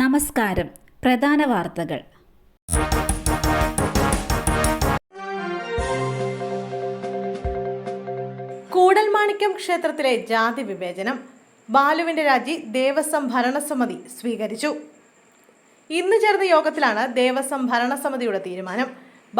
നമസ്കാരം. പ്രധാന വാർത്തകൾ. കൂടൽമാണിക്യം ക്ഷേത്രത്തിലെ ജാതി വിവേചനം. ബാലുവിന്റെ രാജി ദേവസ്വം ഭരണസമിതി സ്വീകരിച്ചു. ഇന്ന് ചേർന്ന യോഗത്തിലാണ് ദേവസ്വം ഭരണസമിതിയുടെ തീരുമാനം.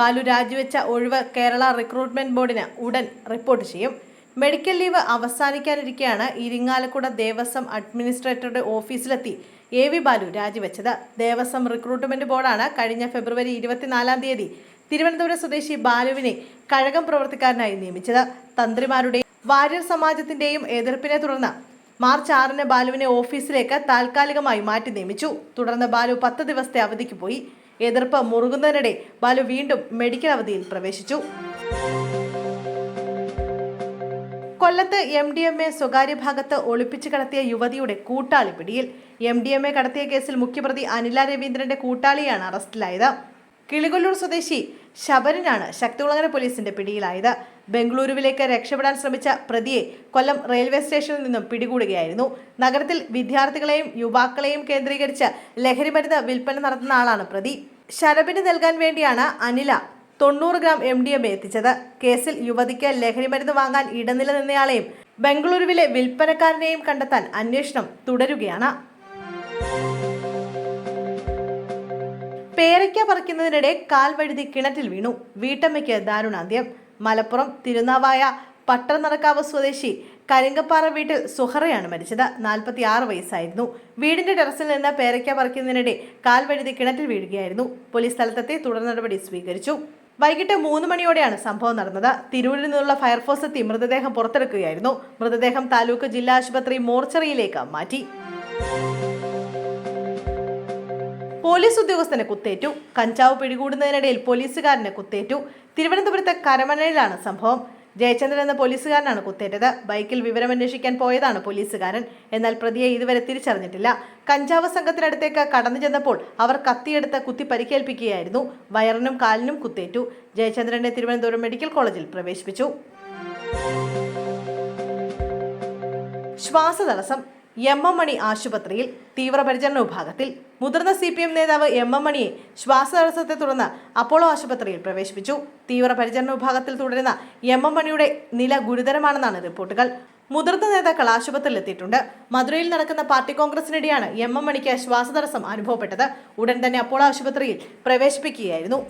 ബാലു രാജിവെച്ച ഒഴിവ് കേരള റിക്രൂട്ട്മെന്റ് ബോർഡിന് ഉടൻ റിപ്പോർട്ട് ചെയ്യും. മെഡിക്കൽ ലീവ് അവസാനിക്കാനിരിക്കെയാണ് ഇരിങ്ങാലക്കുട ദേവസ്വം അഡ്മിനിസ്ട്രേറ്ററുടെ ഓഫീസിലെത്തി AV ബാലു രാജിവെച്ചത്. ദേവസ്വം റിക്രൂട്ട്മെന്റ് ബോർഡാണ് കഴിഞ്ഞ ഫെബ്രുവരി 24 തിരുവനന്തപുരം സ്വദേശി ബാലുവിനെ കഴകം പ്രവർത്തിക്കാരനായി നിയമിച്ചത്. തന്ത്രിമാരുടെയും വാര്യർ സമാജത്തിന്റെയും എതിർപ്പിനെ തുടർന്ന് മാർച്ച് 6 ബാലുവിനെ ഓഫീസിലേക്ക് താൽക്കാലികമായി മാറ്റി നിയമിച്ചു. തുടർന്ന് ബാലു 10 ദിവസത്തെ അവധിക്ക് പോയി. എതിർപ്പ് മുറുകുന്നതിനിടെ ബാലു വീണ്ടും മെഡിക്കൽ അവധിയിൽ പ്രവേശിച്ചു. കൊല്ലത്ത് MDMA സ്വകാര്യ ഭാഗത്ത് ഒളിപ്പിച്ചു കടത്തിയ യുവതിയുടെ കൂട്ടാളി പിടിയിൽ. MDMA കടത്തിയ കേസിൽ മുഖ്യപ്രതി അനില രവീന്ദ്രന്റെ കൂട്ടാളിയാണ് അറസ്റ്റിലായത്. കിളികൊല്ലൂർ സ്വദേശി ശബരനാണ് ശക്തികുളങ്ങര പോലീസിന്റെ പിടിയിലായത്. ബംഗളൂരുവിലേക്ക് രക്ഷപ്പെടാൻ ശ്രമിച്ച പ്രതിയെ കൊല്ലം റെയിൽവേ സ്റ്റേഷനിൽ നിന്നും പിടികൂടുകയായിരുന്നു. നഗരത്തിൽ വിദ്യാർത്ഥികളെയും യുവാക്കളെയും കേന്ദ്രീകരിച്ച് ലഹരിമരുന്ന് വിൽപ്പന നടത്തുന്ന ആളാണ് പ്രതി. ശരബിന് നൽകാൻ വേണ്ടിയാണ് അനില 90 ഗ്രാം MDMA എത്തിച്ചത്. കേസിൽ യുവതിക്ക് ലഹരിമരുന്ന് വാങ്ങാൻ ഇടനില നിന്നയാളെയും ബംഗളൂരുവിലെ വിൽപ്പനക്കാരനെയും കണ്ടെത്താൻ അന്വേഷണം തുടരുകയാണ്. പേരയ്ക്ക പറിക്കുന്നതിനിടെ കാൽ വഴുതി കിണറ്റിൽ വീണു. വീട്ടമ്മയ്ക്ക് ദാരുണാന്ത്യം. മലപ്പുറം തിരുനാവായ പട്ടർനടക്കാവ് സ്വദേശി കരിങ്കപ്പാറ വീട്ടിൽ സുഹറയാണ് മരിച്ചത്. 46 വയസ്സായിരുന്നു. വീടിന്റെ ടെറസിൽ നിന്ന് പേരയ്ക്ക പറിക്കുന്നതിനിടെ കാൽ വഴുതി കിണറ്റിൽ വീഴുകയായിരുന്നു. പോലീസ് സ്ഥലത്തെത്തി തുടർ നടപടി സ്വീകരിച്ചു. വൈകിട്ട് 3 മണിയോടെയാണ് സംഭവം നടന്നത്. തിരൂരിൽ നിന്നുള്ള ഫയർഫോഴ്സ് എത്തി മൃതദേഹം പുറത്തെടുക്കുകയായിരുന്നു. മൃതദേഹം താലൂക്ക് ജില്ലാ ആശുപത്രി മോർച്ചറിയിലേക്ക് മാറ്റി. പോലീസ് ഉദ്യോഗസ്ഥന് കുത്തേറ്റു. കഞ്ചാവ് പിടികൂടുന്നതിനിടയിൽ പോലീസുകാരന് കുത്തേറ്റു. തിരുവനന്തപുരത്ത് കരമനയിലാണ് സംഭവം. ജയചന്ദ്രൻ എന്ന പോലീസുകാരനാണ് കുത്തേറ്റത്. ബൈക്കിൽ വിവരമന്വേഷിക്കാൻ പോയതാണ് പോലീസുകാരൻ. എന്നാൽ പ്രതിയെ ഇതുവരെ തിരിച്ചറിഞ്ഞിട്ടില്ല. കഞ്ചാവ് സംഘത്തിനടുത്തേക്ക് കടന്നു ചെന്നപ്പോൾ അവർ കത്തിയെടുത്ത് കുത്തി പരിക്കേൽപ്പിക്കുകയായിരുന്നു. വയറിനും കാലിനും കുത്തേറ്റു. ജയചന്ദ്രനെ തിരുവനന്തപുരം മെഡിക്കൽ കോളേജിൽ പ്രവേശിപ്പിച്ചു. ശ്വാസതടസ്സം. MM മണി ആശുപത്രിയിൽ തീവ്രപരിചരണ വിഭാഗത്തിൽ. മുതിർന്ന CPM നേതാവ് MM മണിയെ ശ്വാസതടസ്സത്തെ തുടർന്ന് അപ്പോളോ ആശുപത്രിയിൽ പ്രവേശിപ്പിച്ചു. തീവ്രപരിചരണ വിഭാഗത്തിൽ തുടരുന്ന MM മണിയുടെ നില ഗുരുതരമാണെന്നാണ് റിപ്പോർട്ടുകൾ. മുതിർന്ന നേതാക്കൾ ആശുപത്രിയിൽ എത്തിയിട്ടുണ്ട്. മധുരയിൽ നടക്കുന്ന പാർട്ടി കോൺഗ്രസിനിടെയാണ് MM മണിക്ക് ശ്വാസതടസ്സം അനുഭവപ്പെട്ടത്. ഉടൻ തന്നെ അപ്പോളോ ആശുപത്രിയിൽ പ്രവേശിപ്പിക്കുകയായിരുന്നു.